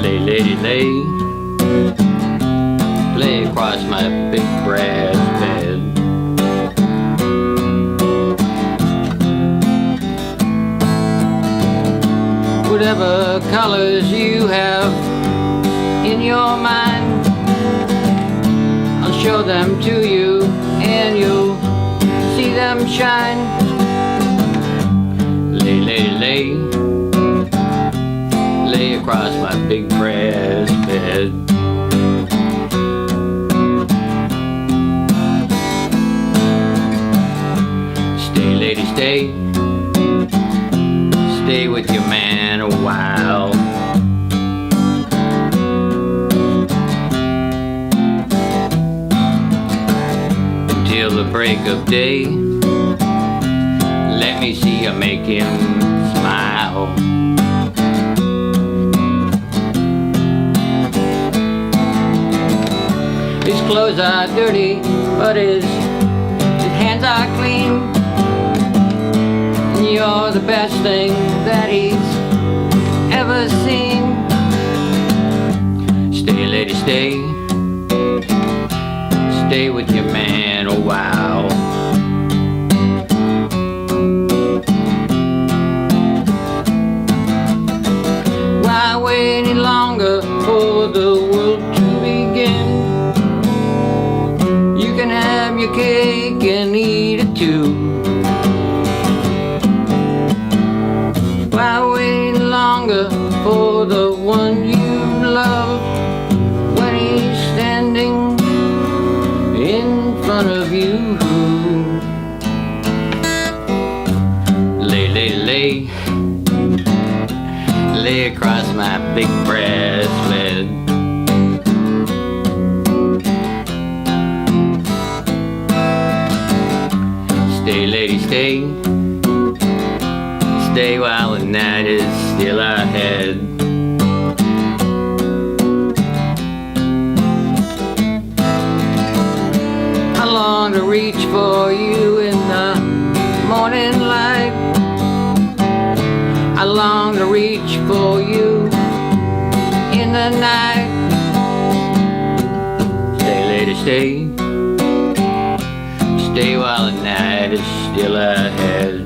Lay, lady, lay. Lay across my big brass bed. Whatever colors you have in your mind, I'll show them to you and you'll see them shine. Lay, lay, lay. Lay across my big brass bed. Stay, lady, stay. Stay with your man a while. Until the break of day. Let me see you make him smile. His clothes are dirty, but his hands are clean. You're the best thing that he's ever seen. Stay, lady, stay. Stay with your man a while. Why wait any longer for the world to begin? You can have your cake and eat it too. Why wait longer for the one you love when he's standing in front of you? Lay, lay, lay. Lay across my big brass bed. Stay, lady, stay. Stay while the night is still ahead. I long to reach for you in the morning light. I long to reach for you in the night. Stay, lady, stay. Stay while the night is still ahead.